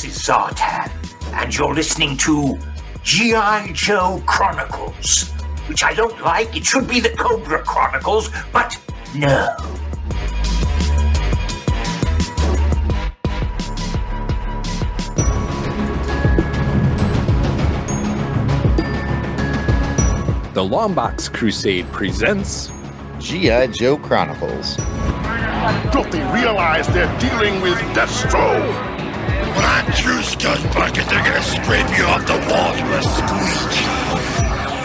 This is Zartan, and you're listening to G.I. Joe Chronicles, which I don't like. It should be the Cobra Chronicles, but no. The LONGBOX CRUSADE presents G.I. Joe Chronicles. Don't they realize they're dealing with Destro? When I juice those buckets, they're gonna scrape you off the walls with a squeak.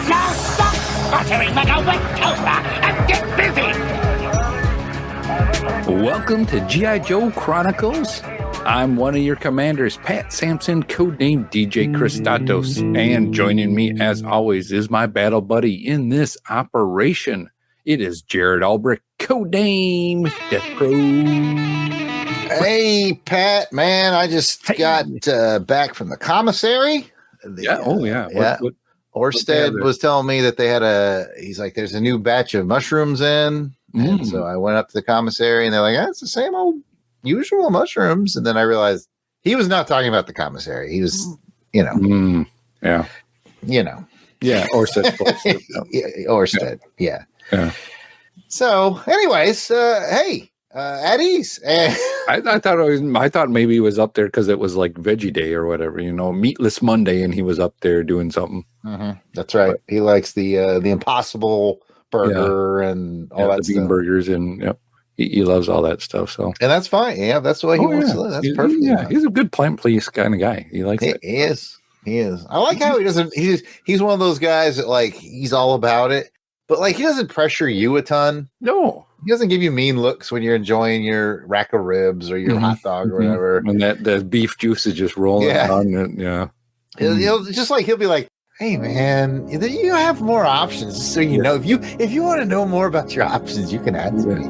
Now stop sputtering like a wet toaster and get busy! Welcome to G.I. Joe Chronicles. I'm one of your commanders, Pat Sampson, codename DJ Kristatos, and joining me as always is my battle buddy in this operation. It is Jarrod Albrecht, codename Death Pro. Hey, Pat, man, I just got back from the commissary. What Orsted was telling me that they had he's like, there's a new batch of mushrooms in. And so I went up to the commissary and they're like, it's the same old usual mushrooms. And then I realized he was not talking about the commissary. He was, Orsted. Orsted. Yeah. So anyways, hey, at ease. I thought maybe he was up there because it was like Veggie Day or whatever, Meatless Monday, and he was up there doing something. That's right. But he likes the Impossible burger and all that the bean burgers, and he loves all that stuff. So, and that's fine. Yeah, that's the way he wants to live. That's perfect. Yeah, he's a good plant-please kind of guy. He likes it. He is. I like how he doesn't. He's one of those guys that like he's all about it, but like he doesn't pressure you a ton. No. He doesn't give you mean looks when you're enjoying your rack of ribs or your hot dog or whatever. And that beef juice is just rolling on it. He'll be like, hey man, you have more options. So if you want to know more about your options, you can ask me.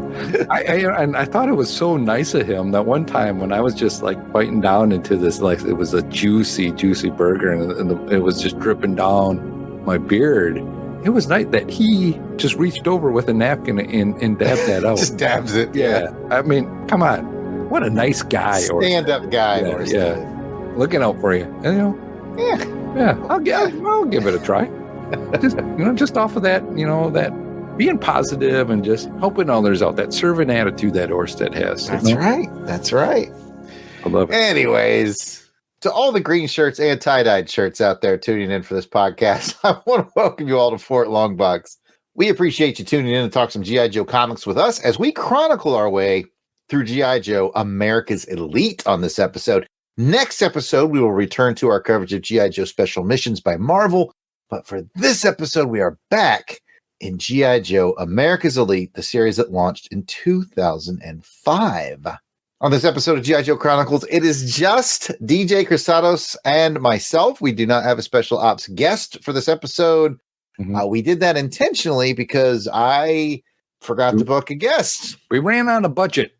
I thought it was so nice of him that one time when I was just like biting down into this, like it was a juicy burger and it was just dripping down my beard. It was nice that he just reached over with a napkin and dabbed that out. Just dabs it. Yeah. I mean, come on. What a nice guy. Stand-up guy. Looking out for you. I'll give it a try. just off of that, that being positive and just helping others out. That servant attitude that Orsted has. That's right. I love it. Anyways, to all the green shirts and tie-dyed shirts out there tuning in for this podcast, I want to welcome you all to Fort Longbox. We appreciate you tuning in to talk some G.I. Joe comics with us as we chronicle our way through G.I. Joe, America's Elite on this episode. Next episode, we will return to our coverage of G.I. Joe Special Missions by Marvel. But for this episode, we are back in G.I. Joe, America's Elite, the series that launched in 2005. On this episode of G.I. Joe Chronicles, it is just DJ Kristatos and myself. We do not have a special ops guest for this episode. We did that intentionally because I forgot to book a guest. We ran out of budget.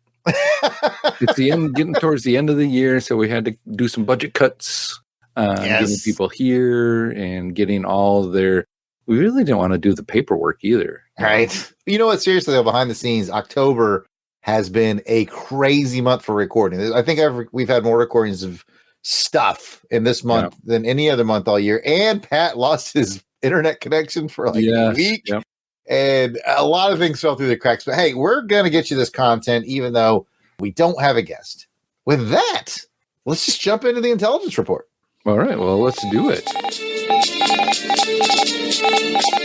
It's getting towards the end of the year, so we had to do some budget cuts, getting people here and getting all their. We really didn't want to do the paperwork either, right? You know what? Seriously, though, behind the scenes, October has been a crazy month for recording. I think we've had more recordings of stuff in this month than any other month all year. And Pat lost his internet connection for a week. Yep. And a lot of things fell through the cracks. But hey, we're going to get you this content, even though we don't have a guest. With that, let's just jump into the intelligence report. All right, well, let's do it.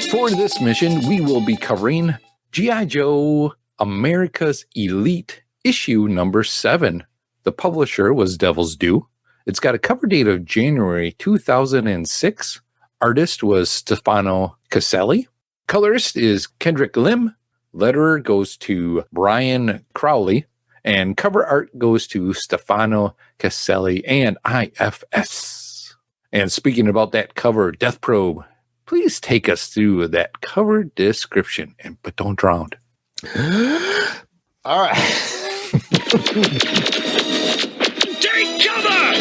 For this mission, we will be covering G.I. Joe America's Elite issue number 7. The publisher was Devil's Due. It's got a cover date of January 2006. Artist was Stefano Caselli. Colorist is Kendrick Lim. Letterer goes to Brian Crowley. And cover art goes to Stefano Caselli and IFS. And speaking about that cover, Death Probe, please take us through that cover description. But don't drown. All right. Take cover!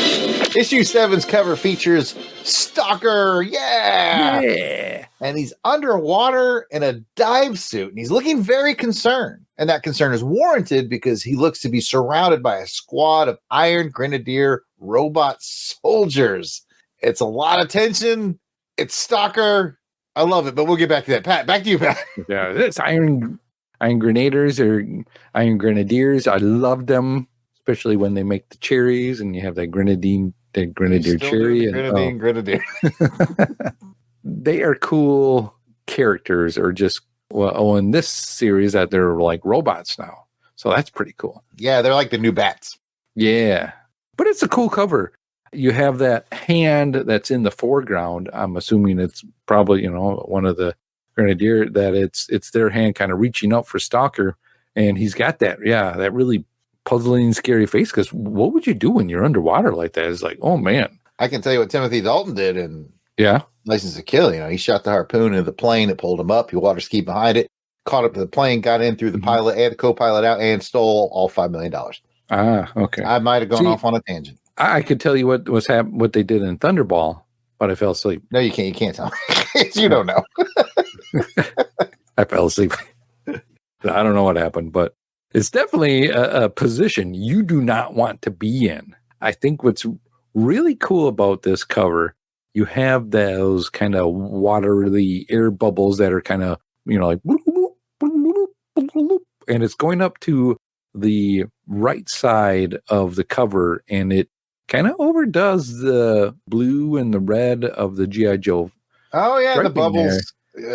Issue 7's cover features Stalker. Yeah. And he's underwater in a dive suit, and he's looking very concerned. And that concern is warranted because he looks to be surrounded by a squad of Iron Grenadier robot soldiers. It's a lot of tension. It's Stalker. I love it, but we'll get back to that. Pat, back to you, Pat. Yeah, it's Iron Grenadiers or Iron Grenadiers. I love them, especially when they make the cherries and you have that Grenadier cherry. Grenadier. They are cool characters, or just in this series that they're like robots now. So that's pretty cool. Yeah, they're like the new bats. Yeah, but it's a cool cover. You have that hand that's in the foreground. I'm assuming it's probably, one of the Grenadier, that it's their hand kind of reaching up for Stalker. And he's got that really puzzling, scary face. Because what would you do when you're underwater like that? It's like, oh, man. I can tell you what Timothy Dalton did in License to Kill. He shot the harpoon into the plane. It pulled him up. He water skied behind it, caught up to the plane, got in, threw the pilot and the co-pilot out, and stole all $5 million. Ah, okay. I might have gone off on a tangent. I could tell you what they did in Thunderball, but I fell asleep. No, you can't. You can't tell me. You don't know. I fell asleep. I don't know what happened, but it's definitely a position you do not want to be in. I think what's really cool about this cover, you have those kind of watery air bubbles that are kind of, like, and it's going up to the right side of the cover, and it kind of overdoes the blue and the red of the G.I. Joe. Oh, yeah, the bubbles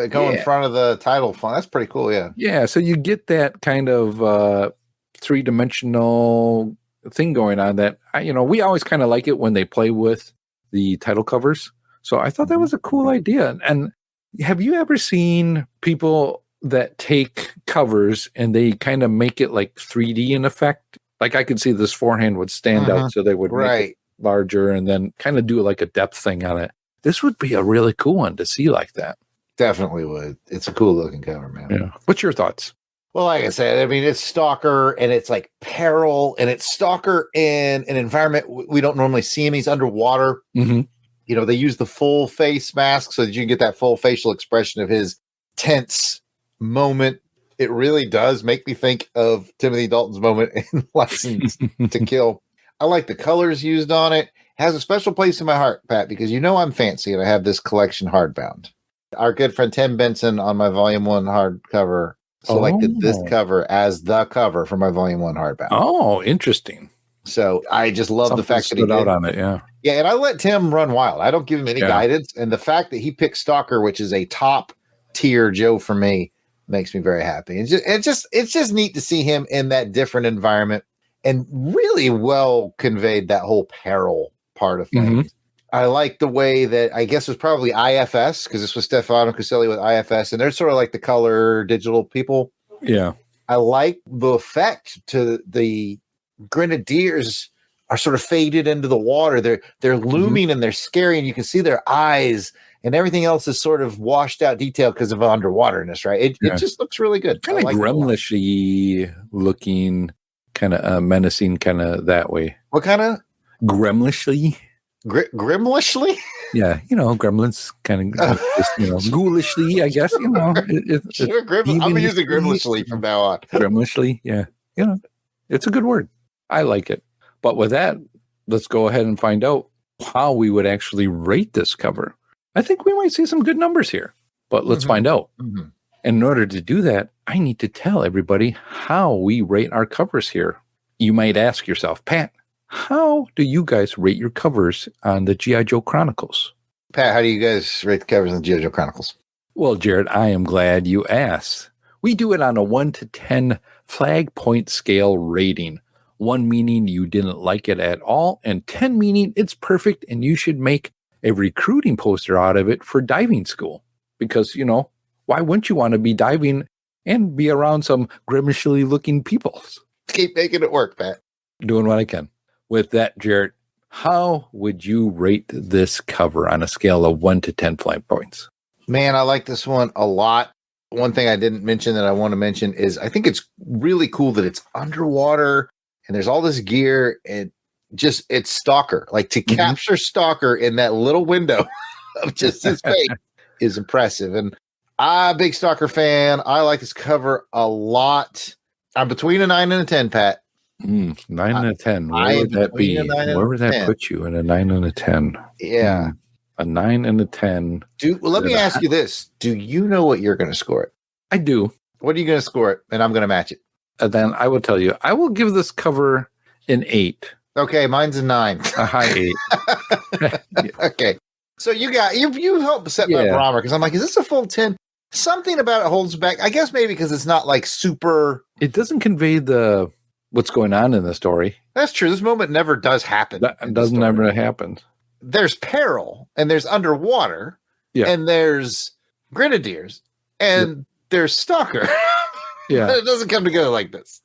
go in front of the title font. That's pretty cool, yeah. Yeah, so you get that kind of three-dimensional thing going on that, we always kind of like it when they play with the title covers. So I thought that was a cool idea. And have you ever seen people that take covers and they kind of make it like 3D in effect? Like I could see this forehand would stand out, so they would make it larger and then kind of do like a depth thing on it. This would be a really cool one to see like that. Definitely would. It's a cool looking cover, man. Yeah. What's your thoughts? Well, like I said, it's Stalker and it's like peril, and it's Stalker in an environment we don't normally see him. He's underwater. Mm-hmm. They use the full face mask so that you can get that full facial expression of his tense moment. It really does make me think of Timothy Dalton's moment in License to Kill. I like the colors used on it. It has a special place in my heart, Pat, because I'm fancy and I have this collection hardbound. Our good friend Tim Benson on my Volume 1 hardcover selected this cover as the cover for my Volume 1 hardbound. Oh, interesting. So I just love the fact that he stood out on it, yeah. Yeah, and I let Tim run wild. I don't give him any guidance. And the fact that he picked Stalker, which is a top tier Joe for me, makes me very happy. It's just neat to see him in that different environment and really well conveyed that whole peril part of things. Mm-hmm. I like the way that, I guess it was probably IFS, because this was Stefano Caselli with IFS, and they're sort of like the color digital people. Yeah. I like the effect to the Grenadiers are sort of faded into the water. They're looming and they're scary, and you can see their eyes, and everything else is sort of washed out detail because of underwaterness, right? It just looks really good. Kind of like gremlish-y looking, kind of menacing, kind of that way. What kind of? Gremlishly. Grimlishly? Yeah, gremlins kind of, ghoulishly, I guess. Sure, I'm going to use the grimlishly from now on. Grimlishly, yeah. It's a good word. I like it. But with that, let's go ahead and find out how we would actually rate this cover. I think we might see some good numbers here, but let's find out. Mm-hmm. And in order to do that, I need to tell everybody how we rate our covers here. You might ask yourself, Pat, how do you guys rate your covers on the G.I. Joe Chronicles? Pat, how do you guys rate the covers on the G.I. Joe Chronicles? Well, Jarrod, I am glad you asked. We do it on a 1 to 10 flag point scale rating. 1 meaning you didn't like it at all, and 10 meaning it's perfect and you should make a recruiting poster out of it for diving school. Because, why wouldn't you want to be diving and be around some grimishly looking people? Keep making it work, Pat. Doing what I can. With that, Jarrod, how would you rate this cover on a scale of 1 to 10 flag points? Man, I like this one a lot. One thing I didn't mention that I want to mention is I think it's really cool that it's underwater and there's all this gear and it's Stalker. Like to capture Stalker in that little window of just his face is impressive. And I'm a big Stalker fan. I like this cover a lot. I'm between a 9 and a 10, Pat. 9 and a 10. I Where am would that between be? a 9 and Where a would that 10. put you in a 9 and a 10? Yeah. A 9 and a 10. Let me ask you this. Do you know what you're going to score it? I do. What are you going to score it? And I'm going to match it. And then I will tell you, I will give this cover an 8. Okay, mine's a 9. A high 8. Okay. So you helped set my barometer because I'm like, is this a full 10? Something about it holds back. I guess maybe because it's not like super. It doesn't convey what's going on in the story. That's true. This moment never does happen. That doesn't ever happen. There's peril and there's underwater and there's grenadiers and there's stalker. Yeah. But it doesn't come together like this.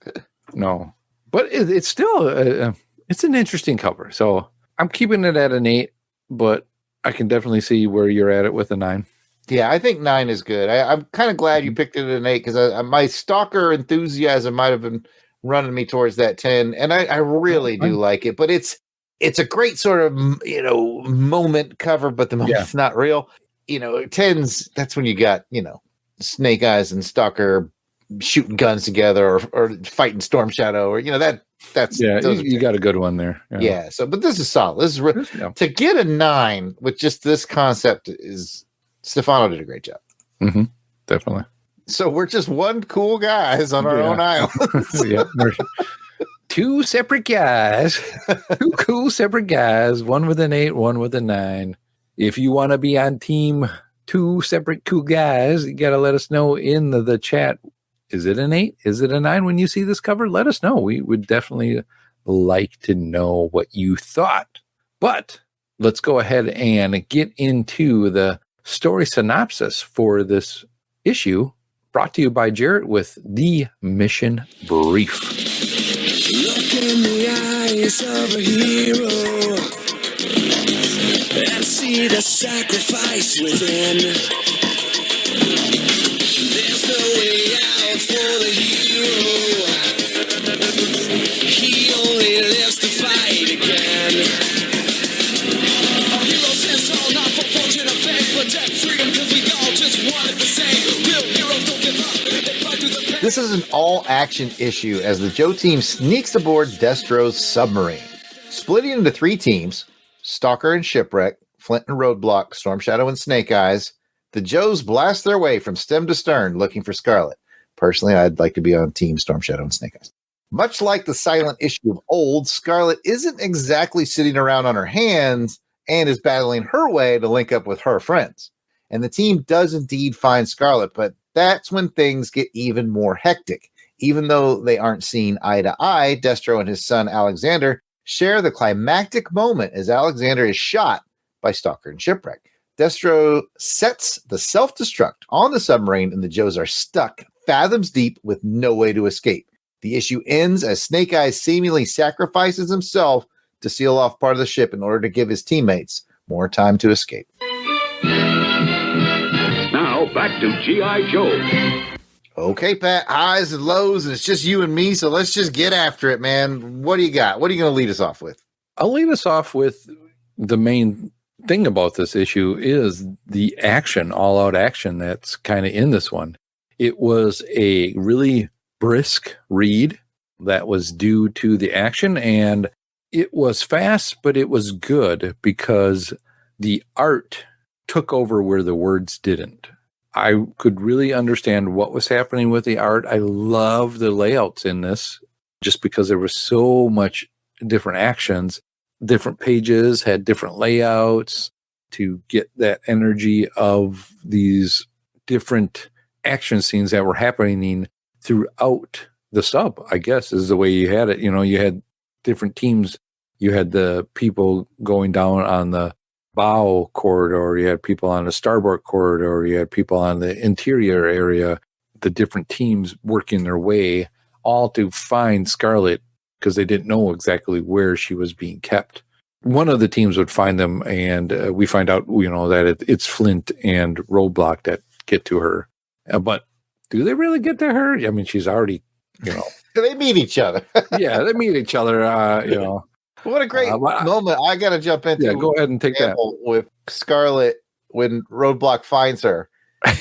No, but it's still, it's an interesting cover. So I'm keeping it at an 8, but I can definitely see where you're at it with a 9. Yeah, I think 9 is good. I'm kind of glad you picked it at an 8 because my stalker enthusiasm might have been running me towards that 10. And I really do like it, but it's a great sort of, moment cover, but the moment's not real. 10s, that's when you got, Snake Eyes and Stalker shooting guns together or fighting Storm Shadow or, that's you got a good one there. Yeah. So, but this is solid. This is to get a 9 with just this concept is Stefano did a great job. Mm-hmm. Definitely. So we're just one cool guys on our own island. We're 2 separate guys, 2 cool separate guys, one with an 8, one with a 9. If you want to be on team 2 separate cool guys, you got to let us know in the chat. Is it an 8? Is it a 9 when you see this cover? Let us know. We would definitely like to know what you thought. But let's go ahead and get into the story synopsis for this issue, brought to you by Jarrod with the mission brief. Look in the eyes of a hero and see the sacrifice within. There's no way out for the hero. He only lives to fight again. Heroes stand tall, not for fortune or fame, protect freedom because we all just want it the same. Real heroes don't give up. They fight through the pain. This is an all-action issue as the Joe team sneaks aboard Destro's submarine. Splitting into 3 teams, Stalker and Shipwreck, Flint and Roadblock, Storm Shadow and Snake Eyes, the Joes blast their way from stem to stern looking for Scarlett. Personally, I'd like to be on Team Storm Shadow and Snake Eyes. Much like the silent issue of old, Scarlett isn't exactly sitting around on her hands and is battling her way to link up with her friends. And the team does indeed find Scarlett, but that's when things get even more hectic. Even though they aren't seen eye to eye, Destro and his son Alexander share the climactic moment as Alexander is shot by Stalker and Shipwreck. Destro sets the self-destruct on the submarine and the Joes are stuck fathoms deep with no way to escape. The issue ends as Snake Eyes seemingly sacrifices himself to seal off part of the ship in order to give his teammates more time to escape. Now back to G.I. Joe. Okay, Pat, highs and lows, and it's just you and me, so let's just get after it, man. What do you got? What are you going to lead us off with? I'll lead us off with the main thing about this issue is the action, all-out action that's kind of in this one. It was a really brisk read that was due to the action, and it was fast, but it was good because the art took over where the words didn't. I could really understand what was happening with the art. I love the layouts in this just because there was so much different actions. Different pages had different layouts to get that energy of these different action scenes that were happening throughout the sub, I guess, is the way you had it. You had different teams. You had the people going down on the bow corridor, you had people on the starboard corridor, you had people on the interior area, the different teams working their way all to find Scarlett because they didn't know exactly where she was being kept. One of the teams would find them, and we find out, that it's Flint and Roadblock that get to her. But do they really get to her? I mean, she's already, They meet each other. Yeah, they meet each other, What a great moment. I got to jump into. Yeah, go ahead and take that. With Scarlett when Roadblock finds her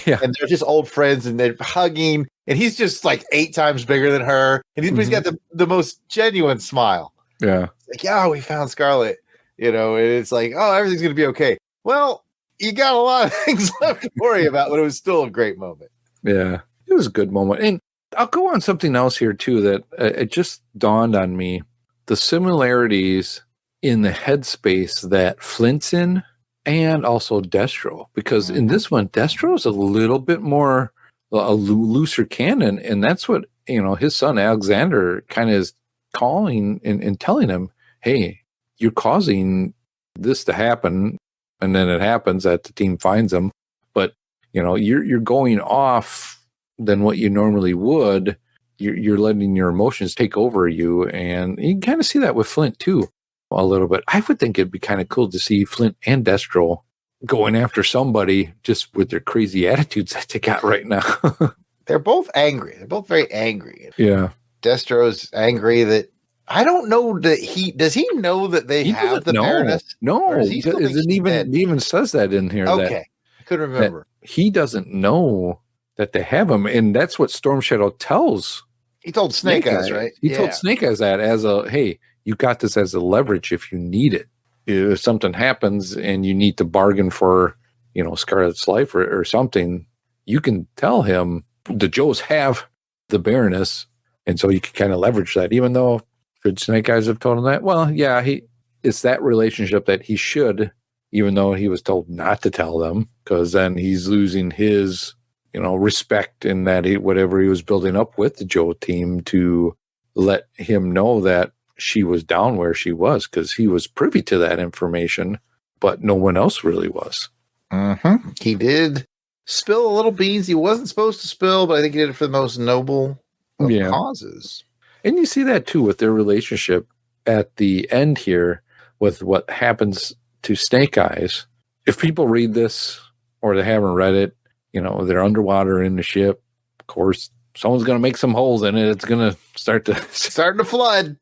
Yeah. And they're just old friends, and they're hugging, and he's just like 8 times bigger than her, and he's got the most genuine smile. Yeah. Like, yeah, we found Scarlett, and it's like, oh, everything's gonna be okay. Well, you got a lot of things left to worry about, but it was still a great moment. Yeah, it was a good moment. And I'll go on something else here too, that it just dawned on me, the similarities in the headspace that Flint's in, and also Destro, because in this one, Destro is a little bit more a looser cannon, and that's what his son Alexander kind of is calling and telling him, hey, you're causing this to happen, and then it happens that the team finds him, but you're going off than what you normally would. You're letting your emotions take over you, and you can kind of see that with Flint too a little bit. I would think it'd be kind of cool to see Flint and Destro going after somebody just with their crazy attitudes that they got right now. They're both angry. They're both very angry. Yeah. Destro's angry that I don't know that does he know that they have the Baroness? No, it even says that in here. Okay. I couldn't remember. He doesn't know that they have him, and that's what Storm Shadow tells. He told Snake Eyes, right? He told Snake Eyes that as hey, you got this as a leverage if you need it. If something happens and you need to bargain for, Scarlett's life or something, you can tell him the Joes have the Baroness, and so you can kind of leverage that. Even though, should Snake Eyes have told him that? Well, yeah, it's that relationship that he should, even though he was told not to tell them, because then he's losing his, respect in that whatever he was building up with the Joe team to let him know that she was down where she was, because he was privy to that information, but no one else really was. Mm-hmm. He did spill a little beans he wasn't supposed to spill, but I think he did it for the most noble of causes. And you see that too with their relationship at the end here with what happens to Snake Eyes. If people read this or they haven't read it, they're underwater in the ship. Of course, someone's going to make some holes in it. It's going to starting to flood.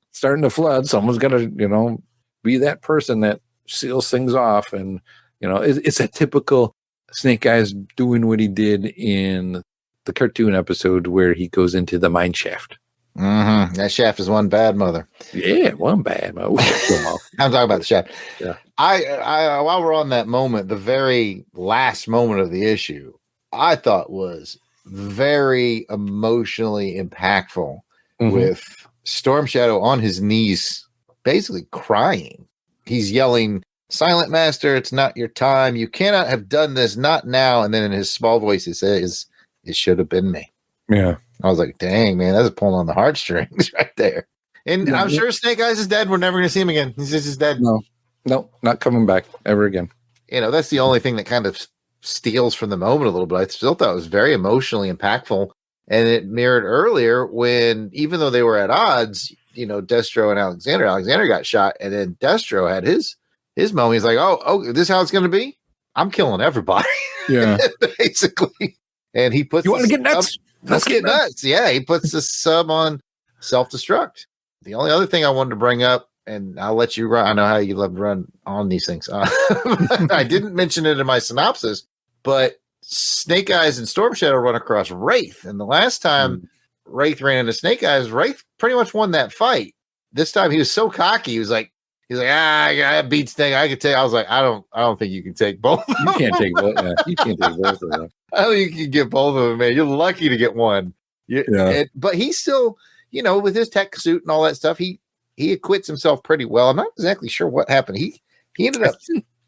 Someone's going to, be that person that seals things off. And, it's a typical Snake Eyes doing what he did in the cartoon episode where he goes into the mine shaft. Mm-hmm. That shaft is one bad mother. Yeah, one bad mother. I'm talking about the shaft. Yeah. I while we're on that moment, the very last moment of the issue, I thought was very emotionally impactful with Storm Shadow on his knees, basically crying. He's yelling, "Silent Master, it's not your time. You cannot have done this, not now." And then in his small voice, he says, "It should have been me." Yeah. I was like, dang, man, that's pulling on the heartstrings right there. And I'm sure Snake Eyes is dead. We're never going to see him again. He's just dead. No, not coming back ever again. That's the only thing that kind of steals from the moment a little bit. I still thought it was very emotionally impactful. And it mirrored earlier when, even though they were at odds, Destro and Alexander got shot. And then Destro had his moment. He's like, oh, this is how it's going to be? I'm killing everybody. Yeah. Basically. And he puts, you want to get nuts? Let's get nuts. Yeah, he puts the sub on self-destruct. The only other thing I wanted to bring up, and I'll let you run. I know how you love to run on these things. I didn't mention it in my synopsis, but Snake Eyes and Storm Shadow run across Wraith. And the last time Wraith ran into Snake Eyes, Wraith pretty much won that fight. This time he was so cocky. He was like, I beat Snake. I could take. I was like, I don't think you can take both. You can't take both. Yeah. You can't take both of them. I don't think you can get both of them, man. You're lucky to get one. But he's still, with his tech suit and all that stuff, he acquits himself pretty well. I'm not exactly sure what happened. He ended up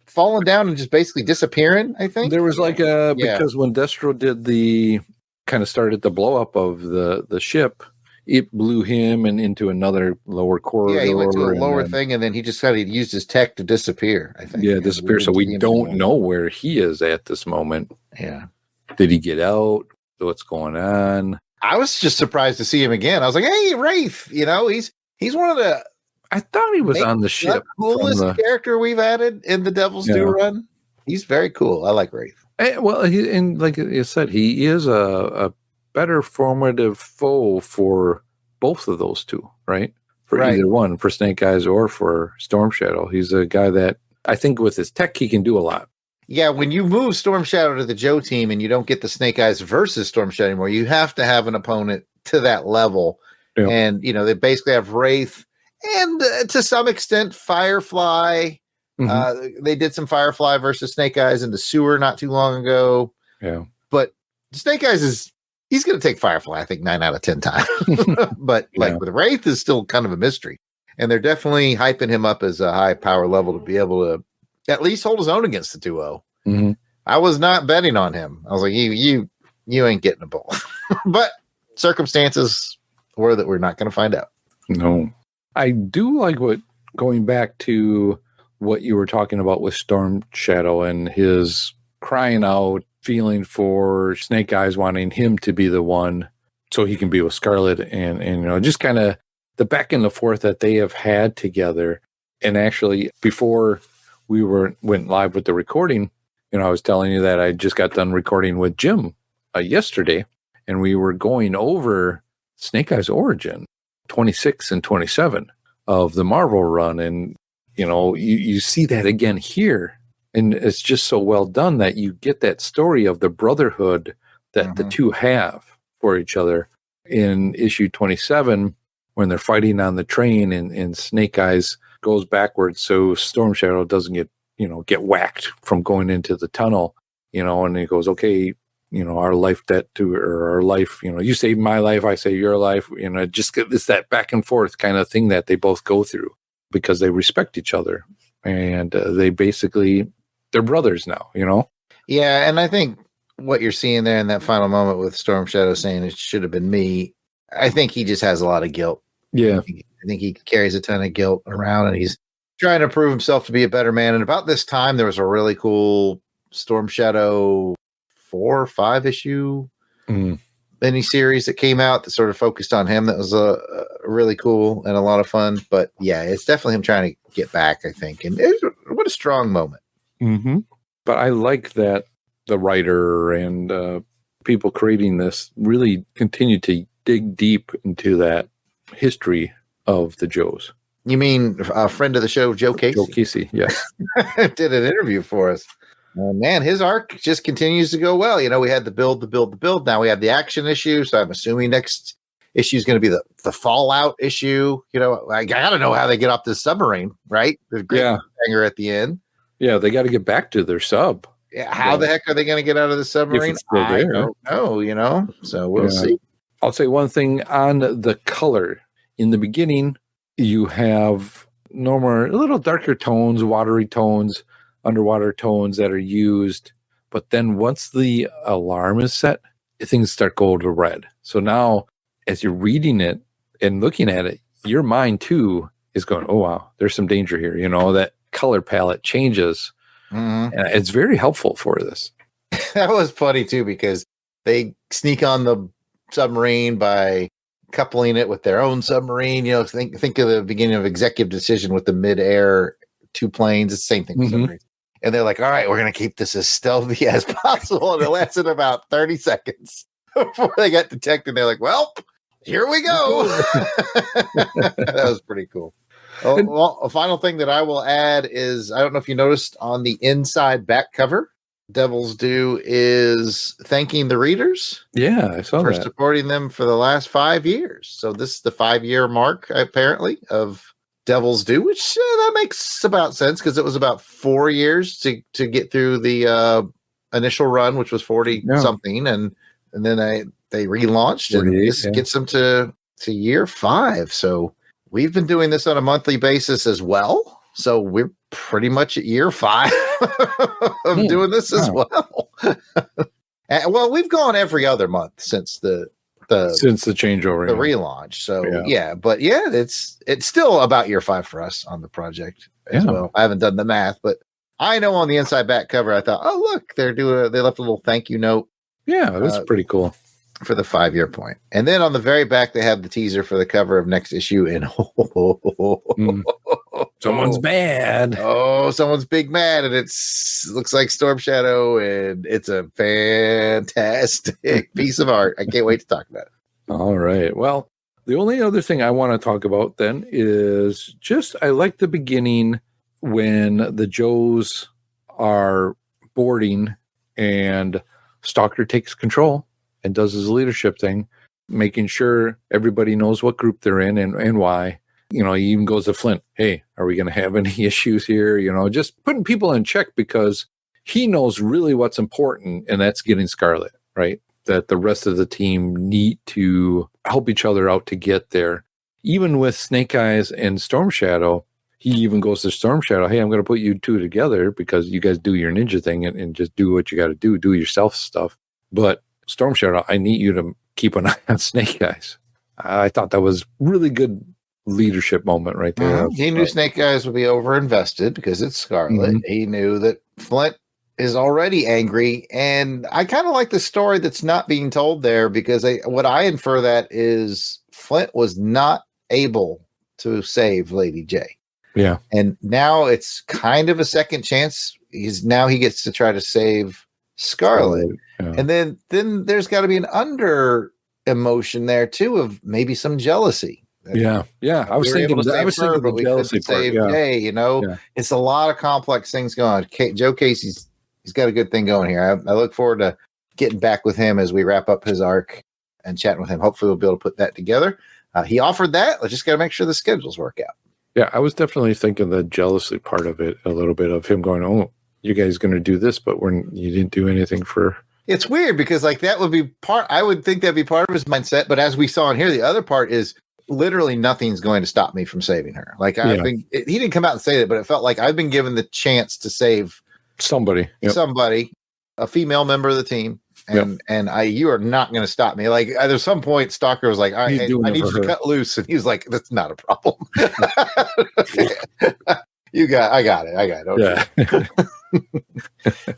falling down and just basically disappearing, I think. There was because when Destro did the kind of started the blow up of the ship, it blew him and into another lower corridor. Yeah, he went to a lower thing, and then he just used his tech to disappear, I think. Yeah, disappear. So we don't know where he is at this moment. Yeah. Did he get out? What's going on? I was just surprised to see him again. I was like, hey, Wraith, he's one of the... I thought he was on the ship. Coolest character we've added in the Devil's Due run. He's very cool. I like Wraith. Well, and like you said, he is a better formative foe for both of those two, right? For either one, for Snake Eyes or for Storm Shadow. He's a guy that I think with his tech, he can do a lot. Yeah, when you move Storm Shadow to the Joe team and you don't get the Snake Eyes versus Storm Shadow anymore, you have to have an opponent to that level. Yep. And, they basically have Wraith and to some extent Firefly. They did some Firefly versus Snake Eyes in the sewer not too long ago. Yeah. But Snake Eyes he's going to take Firefly, I think 9 out of 10 times. But with Wraith is still kind of a mystery. And they're definitely hyping him up as a high power level to be able to at least hold his own against the 2-0. I was not betting on him. I was like, you ain't getting a bull. But circumstances were that we're not going to find out. No. I do like going back to what you were talking about with Storm Shadow and his crying out, feeling for Snake Eyes, wanting him to be the one so he can be with Scarlett, and just kind of the back and the forth that they have had together. And actually, before we went live with the recording, I was telling you that I just got done recording with Jim yesterday, and we were going over Snake Eyes origin, 26 and 27 of the Marvel run, and you see that again here, and it's just so well done that you get that story of the brotherhood that the two have for each other. In issue 27, when they're fighting on the train, and Snake Eyes goes backwards so Storm Shadow doesn't get whacked from going into the tunnel, and he goes, okay, our life debt to, or our life, you save my life, I save your life, it's that back and forth kind of thing that they both go through because they respect each other, and they're brothers now, Yeah, and I think what you're seeing there in that final moment with Storm Shadow saying it should have been me, I think he just has a lot of guilt. Yeah. I think he carries a ton of guilt around, and he's trying to prove himself to be a better man. And about this time, there was a really cool Storm Shadow 4 or 5 issue mini series that came out that sort of focused on him. That was a really cool and a lot of fun. But yeah, it's definitely him trying to get back, I think. And what a strong moment. But I like that the writer and people creating this really continue to dig deep into that history of the Joes. You mean a friend of the show, Joe Casey? Joe Casey, yes. Did an interview for us. Man, his arc just continues to go well. We had the build. Now we have the action issue. So I'm assuming next issue is going to be the Fallout issue. I got to know how they get off this submarine, right? There's a great hanger at the end. Yeah, they got to get back to their sub. Yeah, how the heck are they going to get out of the submarine? I don't know, so we'll see. I'll say one thing on the color. In the beginning, you have normal, a little darker tones, watery tones, underwater tones that are used. But then once the alarm is set, things start going to red. So now, as you're reading it and looking at it, your mind too is going, oh, wow, there's some danger here. That color palette changes. And it's very helpful for this. That was funny too, because they sneak on the submarine by coupling it with their own submarine. Think of the beginning of Executive Decision with the mid-air 2 planes. It's the same thing with submarines. And they're like, all right, we're going to keep this as stealthy as possible. And it lasted about 30 seconds before they got detected. They're like, well, here we go. That was pretty cool. Well, a final thing that I will add is, I don't know if you noticed on the inside back cover, Devil's Due is thanking the readers. Yeah, I saw for that. supporting them for the last 5 years. So this is the 5-year mark, apparently, of Devil's Due, which that makes about sense because it was about 4 years to get through the initial run, which was 40 something, and then they relaunched, and this gets them to year 5. So we've been doing this on a monthly basis as well. So we're pretty much at year 5 of doing this as well. Well, we've gone every other month since the changeover, the relaunch. So but it's still about year 5 for us on the project as well. I haven't done the math, but I know on the inside back cover, I thought, oh look, they left a little thank you note. Yeah, that's pretty cool for the 5-year point. And then on the very back, they have the teaser for the cover of next issue. And someone's mad. Oh, someone's big mad, and looks like Storm Shadow, and it's a fantastic piece of art. I can't wait to talk about it. All right. Well, the only other thing I want to talk about then is I like the beginning when the Joes are boarding, and Stalker takes control and does his leadership thing, making sure everybody knows what group they're in and why. You know, he even goes to Flint. Hey, are we going to have any issues here? You know, just putting people in check because he knows really what's important, and that's getting Scarlett, right? That the rest of the team need to help each other out to get there. Even with Snake Eyes and Storm Shadow, he even goes to Storm Shadow. Hey, I'm going to put you two together because you guys do your ninja thing and just do what you got to do yourself stuff. But Storm Shadow, I need you to keep an eye on Snake Eyes. I thought that was really good leadership moment right there. He knew Snake Eyes would be over-invested because it's Scarlett. He knew that Flint is already angry, and I kind of like the story that's not being told there because what I infer that is Flint was not able to save Lady J. Yeah. And now it's kind of a second chance. He gets to try to save Scarlett. Yeah. And then there's got to be an under emotion there too of maybe some jealousy. Yeah. I was thinking the jealousy part. Jay, you know, it's a lot of complex things going on. Joe Casey's he's got a good thing going here. I look forward to getting back with him as we wrap up his arc and chatting with him. Hopefully we'll be able to put that together. He offered that. Let's just got to make sure the schedules work out. Yeah, I was definitely thinking the jealousy part of it a little bit of him going, oh, you guys going to do this, but you didn't do anything for. It's weird because like that would be I would think that'd be part of his mindset. But as we saw in here, the other part is literally nothing's going to stop me from saving her. Like he didn't come out and say that, but it felt like I've been given the chance to save somebody, a female member of the team. And you are not going to stop me. Like there's some point Stalker was like, I need you to cut loose. And he was like, that's not a problem. I got it. Okay. Yeah.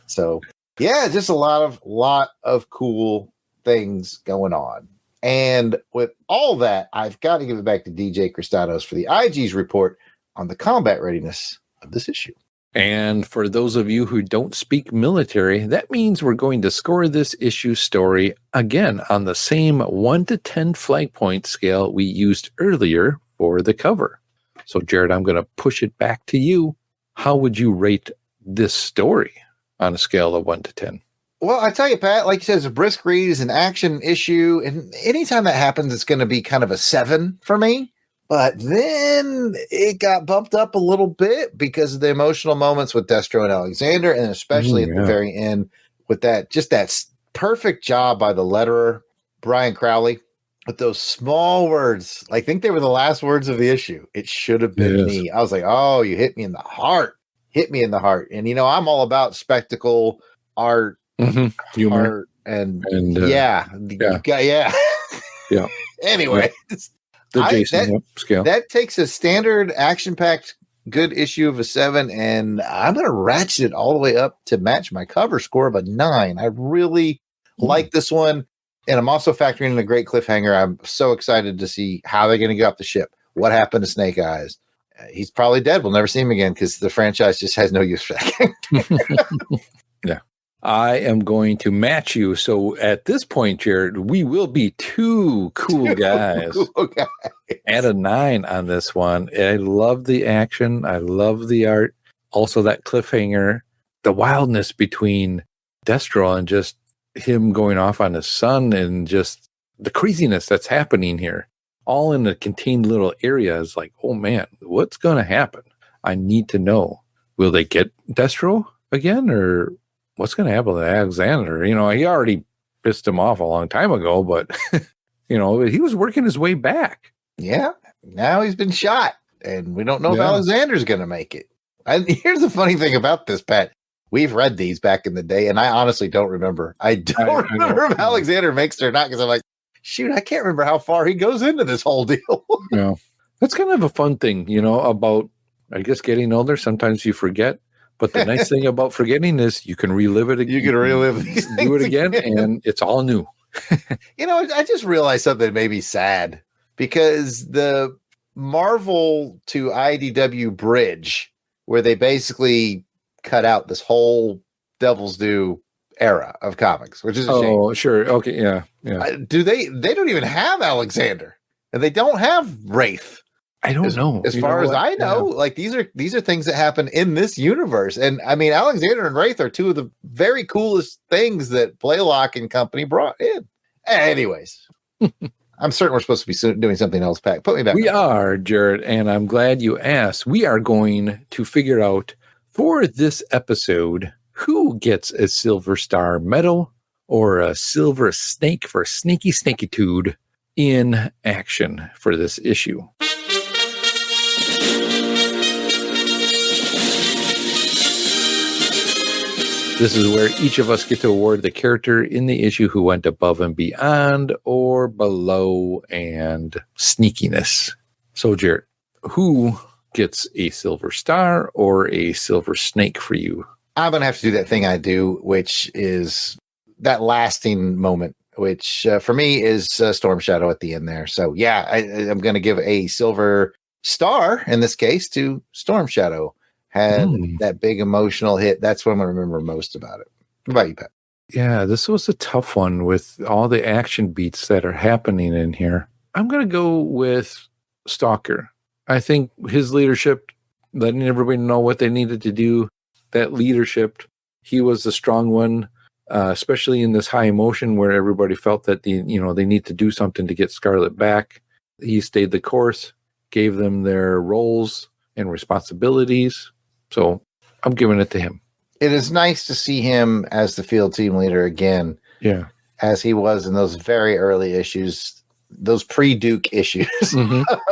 So just a lot of cool things going on. And with all that, I've got to give it back to DJ Kristatos for the IG's report on the combat readiness of this issue. And for those of you who don't speak military, that means we're going to score this issue story again on the same 1 to 10 flag point scale we used earlier for the cover. So, Jarrod, I'm going to push it back to you. How would you rate this story on a scale of 1 to 10? Well, I tell you, Pat, like you said, it's a brisk read, it's an action issue. And anytime that happens, it's going to be kind of a 7 for me. But then it got bumped up a little bit because of the emotional moments with Destro and Alexander, and especially at the very end with that perfect job by the letterer, Brian Crowley, with those small words. I think they were the last words of the issue. It should have been me. I was like, oh, you hit me in the heart. And, you know, I'm all about spectacle, art, humor, and Anyway. The Jason scale. That takes a standard action-packed good issue of a 7, and I'm going to ratchet it all the way up to match my cover score of a 9. I really like this one, and I'm also factoring in a great cliffhanger. I'm so excited to see how they're going to get off the ship. What happened to Snake Eyes? He's probably dead. We'll never see him again because the franchise just has no use for that. Yeah. I am going to match you. So at this point, Jarrod, we will be two cool guys. At a 9 on this one. I love the action. I love the art. Also that cliffhanger, the wildness between Destro and just him going off on his son and just the craziness that's happening here. All in a contained little area is like, oh man, what's going to happen? I need to know. Will they get Destro again or what's going to happen to Alexander? You know, he already pissed him off a long time ago, but, you know, he was working his way back. Yeah. Now he's been shot, and we don't know if Alexander's going to make it. And here's the funny thing about this, Pat. We've read these back in the day, and I honestly don't remember. I don't remember if Alexander makes it or not, because I'm like, shoot, I can't remember how far he goes into this whole deal. Yeah. That's kind of a fun thing, you know, about, I guess, getting older. Sometimes you forget. But the nice thing about forgetting is you can relive it again. You can relive these things do it again, and it's all new. You know, I just realized something that made me sad because the Marvel to IDW bridge, where they basically cut out this whole Devil's Due era of comics, which is a shame. Oh, sure. Okay. Yeah. They don't even have Alexander, and they don't have Wraith. I don't know. As far as I know, like these are things that happen in this universe. And I mean, Alexander and Wraith are two of the very coolest things that Blaylock and company brought in. Anyways, I'm certain we're supposed to be doing something else, Pat. Put me back. We are, Jarrod, and I'm glad you asked. We are going to figure out for this episode who gets a Silver Star medal or a Silver Snake for snaky-snakytude in action for this issue. This is where each of us get to award the character in the issue who went above and beyond or below and sneakiness. So, Jarrod, who gets a Silver Star or a Silver Snake for you? I'm going to have to do that thing I do, which is that lasting moment, which for me is Storm Shadow at the end there. So, yeah, I'm going to give a Silver Star, in this case, to Storm Shadow. Had that big emotional hit. That's what I'm going to remember most about it. What about you, Pat? Yeah, this was a tough one with all the action beats that are happening in here. I'm going to go with Stalker. I think his leadership, letting everybody know what they needed to do, that leadership, he was the strong one, especially in this high emotion where everybody felt that they need to do something to get Scarlett back. He stayed the course, gave them their roles and responsibilities. So I'm giving it to him. It is nice to see him as the field team leader again. Yeah. As he was in those very early issues, those pre-Duke issues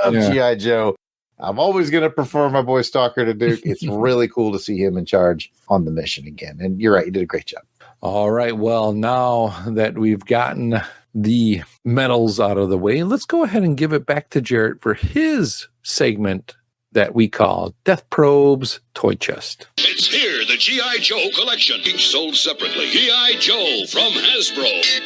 of G.I. Joe. I'm always going to prefer my boy Stalker to Duke. It's really cool to see him in charge on the mission again. And you're right, you did a great job. All right. Well, now that we've gotten the medals out of the way, let's go ahead and give it back to Jarrod for his segment that we call Death Probe's Toy Chest. It's here, the G.I. Joe collection, each sold separately. G.I. Joe from Hasbro.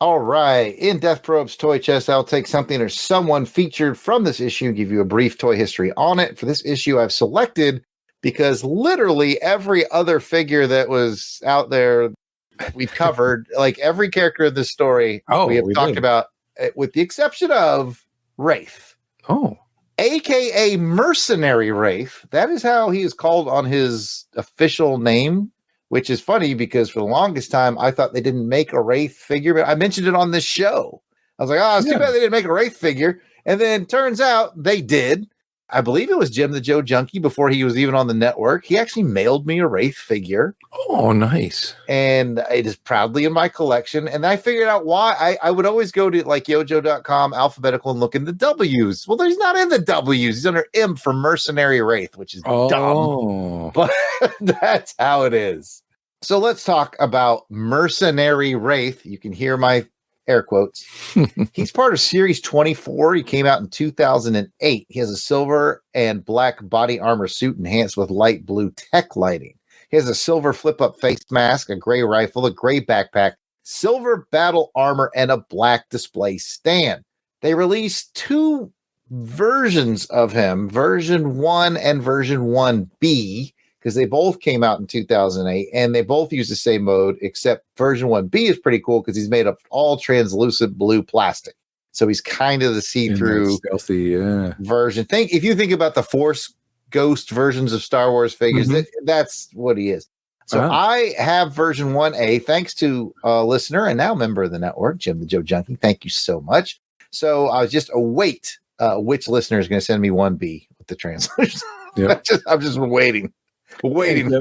All right. In Death Probe's Toy Chest, I'll take something or someone featured from this issue and give you a brief toy history on it. For this issue, I've selected because literally every other figure that was out there we've covered, like every character in this story, we have talked about, with the exception of Wraith. Oh. AKA Mercenary Wraith. That is how he is called on his official name, which is funny because for the longest time, I thought they didn't make a Wraith figure, but I mentioned it on this show. I was like, it's too bad they didn't make a Wraith figure. And then turns out they did. I believe it was Jim the Joe Junkie before he was even on the network. He actually mailed me a Wraith figure. Oh, nice. And it is proudly in my collection. And I figured out why. I would always go to like yojo.com, alphabetical, and look in the W's. Well, he's not in the W's. He's under M for Mercenary Wraith, which is dumb. But that's how it is. So let's talk about Mercenary Wraith. You can hear my air quotes. He's part of Series 24. He came out in 2008. He has a silver and black body armor suit enhanced with light blue tech lighting. He has a silver flip-up face mask, a gray rifle, a gray backpack, silver battle armor, and a black display stand. They released two versions of him, version 1 and version 1B, because they both came out in 2008, and they both use the same mode, except version 1B is pretty cool because he's made of all translucent blue plastic. So he's kind of the see-through stealthy version. If you think about the Force Ghost versions of Star Wars figures, that's what he is. So I have version 1A, thanks to a listener and now member of the network, Jim the Joe Junkie. Thank you so much. So I was just await which listener is going to send me 1B with the translation. Yep. I'm just waiting for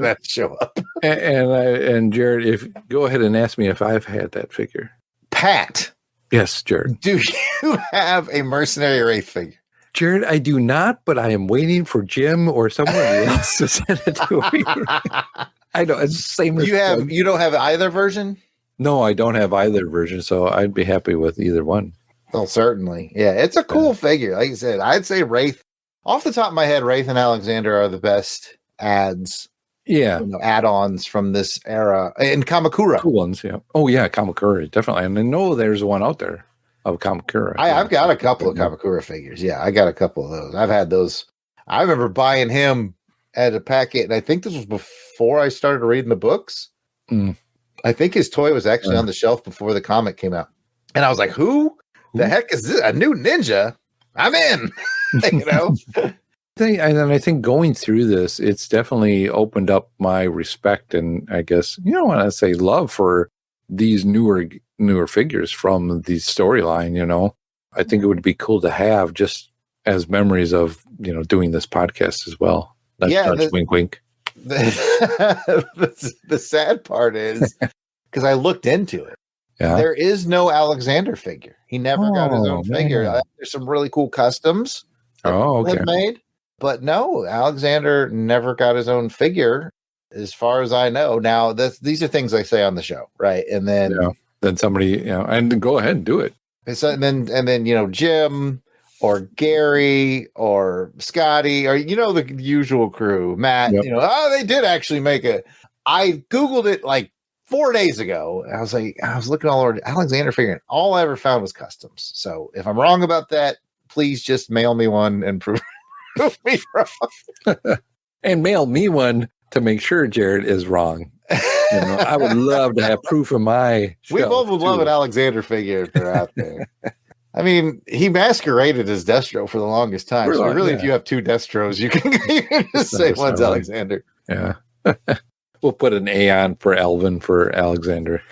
that to show up. And Jarrod, go ahead and ask me if I've had that figure. Pat. Yes, Jarrod. Do you have a Mercenary Wraith figure? Jarrod, I do not, but I am waiting for Jim or someone else to send it to me. I know it's the same. You don't have either version? No, I don't have either version, so I'd be happy with either one. Well, certainly. Yeah, it's a cool figure. Like I said, I'd say Wraith. Off the top of my head, Wraith and Alexander are the best add-ons from this era. And Kamakura. Cool ones, yeah. Oh, yeah, Kamakura, definitely. And I know there's one out there of Kamakura. I've got a couple of Kamakura figures. Yeah, I got a couple of those. I've had those. I remember buying him at a packet, and I think this was before I started reading the books. I think his toy was actually on the shelf before the comic came out. And I was like, who the heck is this? A new ninja? I'm in. You know? I think going through this, it's definitely opened up my respect and I guess, when I say love for these newer figures from the storyline, I think it would be cool to have just as memories of, doing this podcast as well. That's wink, wink. The sad part is because I looked into it. Yeah. There is no Alexander figure. He never got his own figure. There's some really cool customs that made, but no, Alexander never got his own figure, as far as I know. Now, these are things I say on the show, right? And then, then somebody, and go ahead and do it. And then Jim or Gary or Scotty or the usual crew, Matt. They did actually make I Googled it like 4 days ago. I was looking all over Alexander figure, and all I ever found was customs. So if I'm wrong about that, please just mail me one and prove me wrong. And mail me one to make sure Jarrod is wrong. I would love to have proof of my. We both would love an Alexander figure if they're out there. I mean, he masqueraded as Destro for the longest time. So really, if you have two Destros, you can just say one's Alexander. Yeah. We'll put an A on for Elvin for Alexander.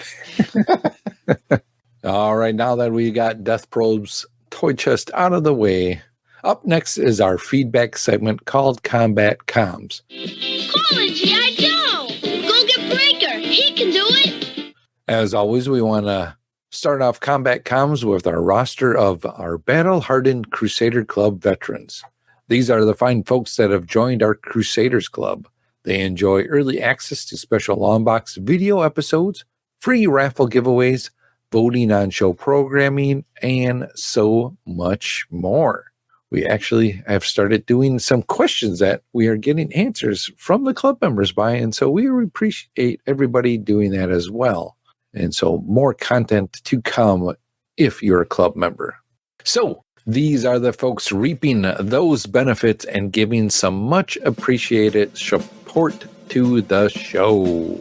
All right. Now that we got Death Probe's toy chest out of the way, up next is our feedback segment called Combat Comms. Call it G.I. Joe! Go get Breaker! He can do it! As always, we want to start off Combat Comms with our roster of our battle-hardened Crusader Club veterans. These are the fine folks that have joined our Crusaders Club. They enjoy early access to special Longbox video episodes, free raffle giveaways, voting on show programming, and so much more. We actually have started doing some questions that we are getting answers from the club members by, and so we appreciate everybody doing that as well. And so more content to come if you're a club member. So these are the folks reaping those benefits and giving some much appreciated support to the show.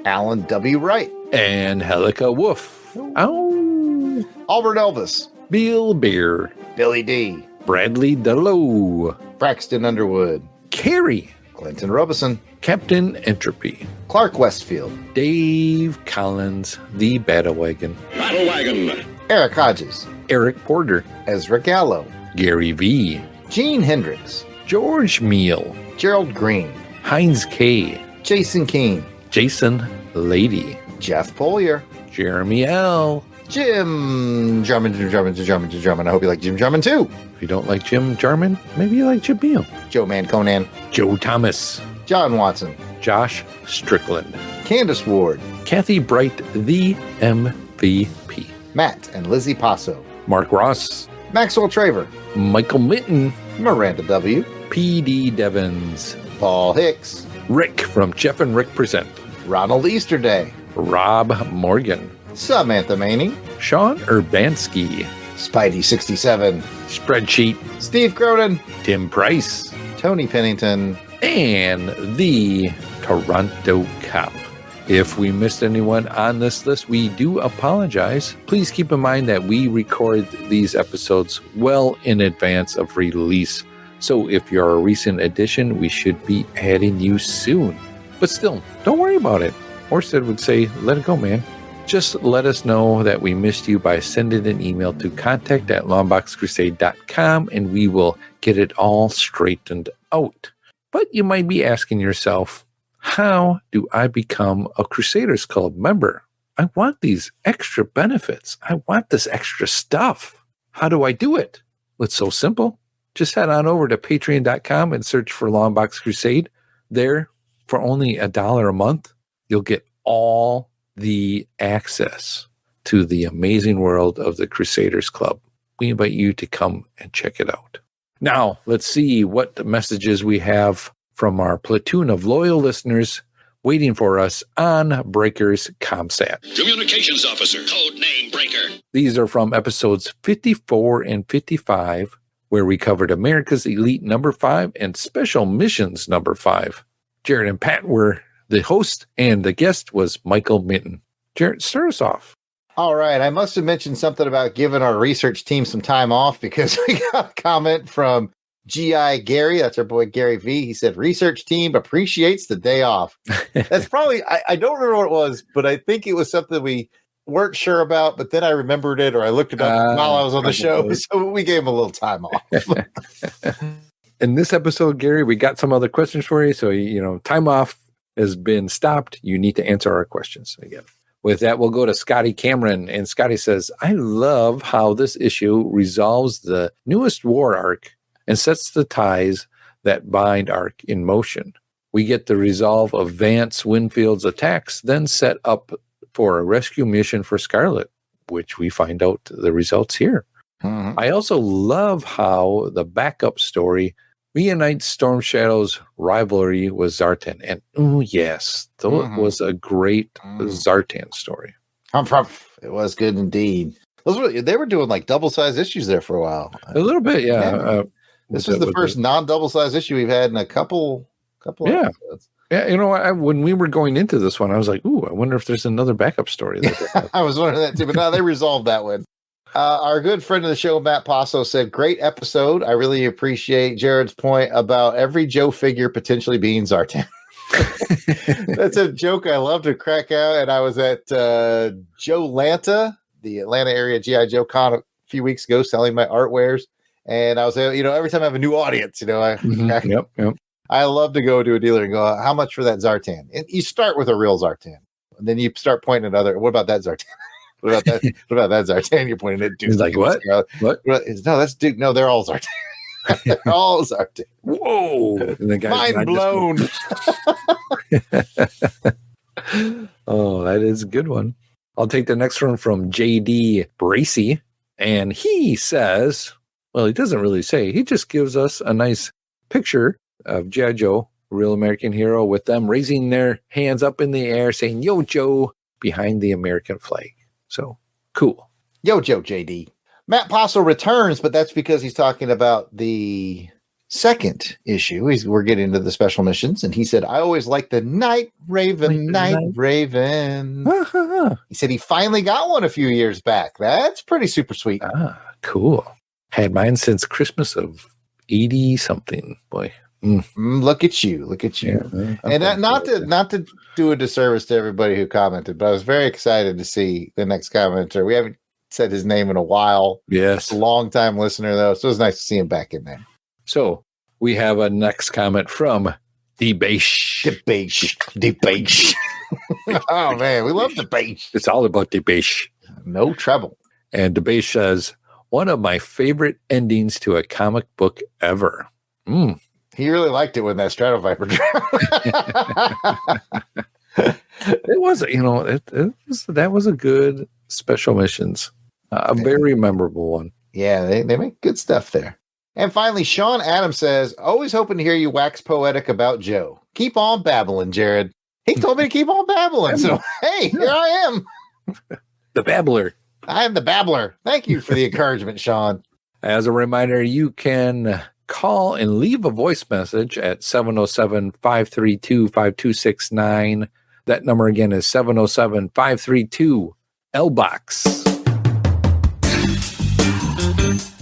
Alan W. Wright. Angelica Wolf. Oh. Albert Elvis. Bill Beer. Billy D. Bradley Delow. Braxton Underwood. Carrie. Clinton Robeson. Captain Entropy. Clark Westfield. Dave Collins, the Battlewagon. Battlewagon. Eric Hodges. Eric Porter. Ezra Gallo. Gary V. Gene Hendricks. George Meal. Gerald Green. Heinz K. Jason Keene. Jason Lady. Jeff Polier. Jeremy L. Jim Jarman. I hope you like Jim Jarman too. If you don't like Jim Jarman, maybe you like Jim Meal. Joe Man Conan. Joe Thomas. John Watson. Josh Strickland. Candace Ward. Kathy Bright, the MVP. Matt and Lizzie Passo. Mark Ross. Maxwell Traver. Michael Minton. Miranda W. P.D. Devins. Paul Hicks. Rick from Jeff and Rick Present. Ronald Easterday. Rob Morgan. Samantha Manning. Sean Urbanski. Spidey 67. Spreadsheet. Steve Cronin. Tim Price. Tony Pennington. And the Toronto Cop. If we missed anyone on this list, we do apologize. Please keep in mind that we record these episodes well in advance of release. So if you're a recent addition, we should be adding you soon. But still, don't worry about it. Orsted would say, let it go, man. Just let us know that we missed you by sending an email to contact@longboxcrusade.com and we will get it all straightened out. But you might be asking yourself, how do I become a Crusaders Club member? I want these extra benefits. I want this extra stuff. How do I do it? Well, it's so simple. Just head on over to patreon.com and search for Longbox Crusade. There, for only $1 a month, you'll get all the access to the amazing world of the Crusaders Club. We invite you to come and check it out. Now, let's see what messages we have from our platoon of loyal listeners waiting for us on Breaker's ComSat. Communications Officer, code name Breaker. These are from episodes 54 and 55, where we covered America's Elite number 5 and Special Missions number 5. Jarrod and Pat were the host, and the guest was Michael Minton. Jarrod, start us off. All right. I must have mentioned something about giving our research team some time off because we got a comment from G.I. Gary. That's our boy Gary V. He said, research team appreciates the day off. That's probably, I don't remember what it was, but I think it was something we weren't sure about, but then I remembered it or I looked it up while I was on the show. So we gave him a little time off. In this episode, Gary, we got some other questions for you. So, time off has been stopped. You need to answer our questions again. With that, we'll go to Scotty Cameron. And Scotty says, I love how this issue resolves the newest war arc and sets the ties that bind arc in motion. We get the resolve of Vance Winfield's attacks, then set up for a rescue mission for Scarlett, which we find out the results here. Mm-hmm. I also love how the backup story reunites Storm Shadow's rivalry with Zartan. And, yes, that was a great Zartan story. It was good indeed. They were doing like double-sized issues there for a while. A little bit, yeah. This was the first non-double-sized issue we've had in a couple episodes. Yeah, when we were going into this one, I was like, ooh, I wonder if there's another backup story. I was wondering that too, but no, they resolved that one. Our good friend of the show, Matt Passo, said, great episode. I really appreciate Jarrod's point about every Joe figure potentially being Zartan. That's a joke I love to crack out. And I was at Joe Lanta, the Atlanta area G.I. Joe con a few weeks ago, selling my art wares. And I was, every time I have a new audience, I love to go to a dealer and go, how much for that Zartan? And you start with a real Zartan. And then you start pointing at what about that Zartan? What about that? What about that Zartan? You're pointing at Duke. He's like, what? What? No, that's Duke. No, they're all Zartan. They're all Zartan. Whoa. And the guy's mind blown. Oh, that is a good one. I'll take the next one from JD Bracey. And he says, well, he doesn't really say. He just gives us a nice picture of G.I. Joe, real American hero, with them raising their hands up in the air saying, Yo, Joe, behind the American flag. So cool. Yo, Joe, JD. Matt Passo returns, but that's because he's talking about the second issue. We're getting into the special missions, and he said, I always like the Night Raven. He said he finally got one a few years back. That's pretty super sweet. Cool. Had mine since Christmas of 80-something, boy. Look at you. Yeah, and not to do a disservice to everybody who commented, but I was very excited to see the next commenter. We haven't said his name in a while. Yes. A long-time listener, though, so it was nice to see him back in there. So we have a next comment from Debate. Oh, man, we love Debate. It's all about Debate. No trouble. And Debate says, one of my favorite endings to a comic book ever. He really liked it when that Stratoviper dropped. It was, that was a good special missions. A very memorable one. Yeah, they make good stuff there. And finally, Sean Adams says, always hoping to hear you wax poetic about Joe. Keep on babbling, Jarrod. He told me to keep on babbling. So, hey, here I am. The babbler. I am the babbler. Thank you for the encouragement, Sean. As a reminder, you can call and leave a voice message at 707-532-5269. That number again is 707-532-LBOX.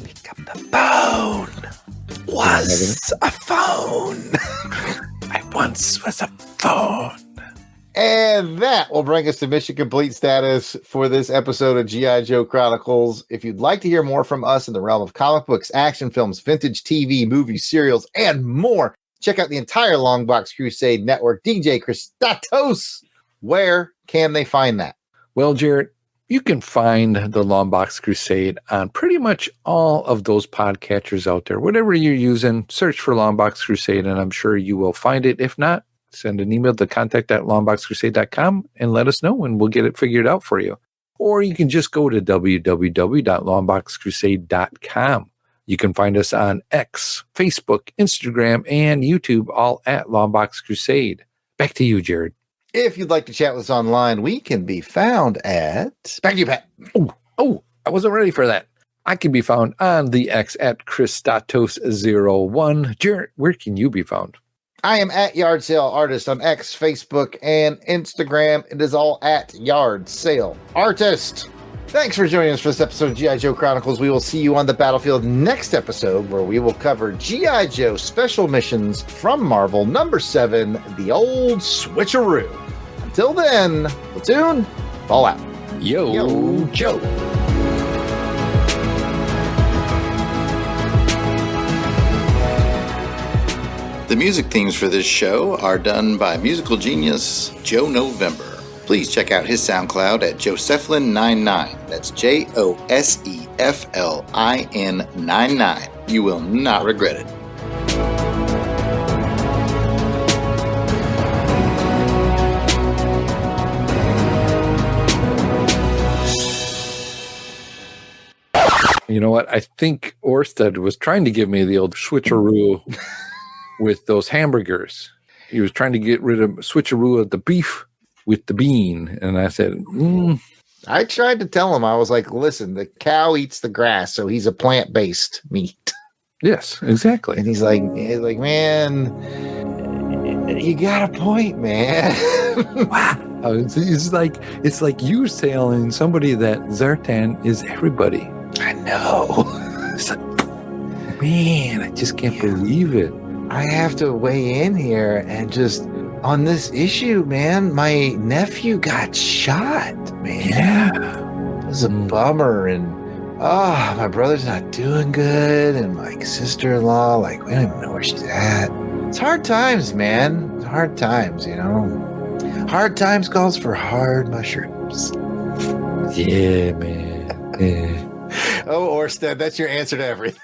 Pick up the phone. Was a phone. I once was a phone. And that will bring us to mission complete status for this episode of G.I. Joe Chronicles. If you'd like to hear more from us in the realm of comic books, action films, vintage TV, movies, serials, and more, check out the entire Longbox Crusade Network. DJ Kristatos, where can they find that? Well, Jarrod, you can find the Longbox Crusade on pretty much all of those podcatchers out there. Whatever you're using, search for Longbox Crusade, and I'm sure you will find it. If not, send an email to contact@longboxcrusade.com and let us know, and we'll get it figured out for you. Or you can just go to www.longboxcrusade.com. You can find us on X, Facebook, Instagram, and YouTube, all at Longbox Crusade. Back to you, Jarrod. If you'd like to chat with us online, we can be found at... Back to you, Pat. Oh, I wasn't ready for that. I can be found on the X at Kristatos01. Jarrod, where can you be found? I am at Yard Sale Artist on X, Facebook, and Instagram. It is all at Yard Sale Artist. Thanks for joining us for this episode of G.I. Joe Chronicles. We will see you on the battlefield next episode, where we will cover G.I. Joe Special Missions from Marvel number 7, The Old Switcheroo. Until then, platoon, fall out. Yo, Joe. The music themes for this show are done by musical genius Joe November. Please check out his SoundCloud at Josephline99. That's Josephline 99. You will not regret it. You know what? I think Orsted was trying to give me the old switcheroo with those hamburgers. He was trying to get rid of switcheroo of the beef with the bean. And I said, I tried to tell him, I was like, listen, the cow eats the grass, so he's a plant-based meat. Yes, exactly. And he's like, man, you got a point, man. Wow. It's like you telling somebody that Zartan is everybody. I know. It's like, man, I just can't believe it. I have to weigh in here and just on this issue, man. My nephew got shot, man. Yeah. It was a bummer. And my brother's not doing good. And my sister-in-law, like, we don't even know where she's at. It's hard times, man. It's hard times, you know. Hard times calls for hard mushrooms. Yeah, man. Yeah. Oh, Orsted, that's your answer to everything.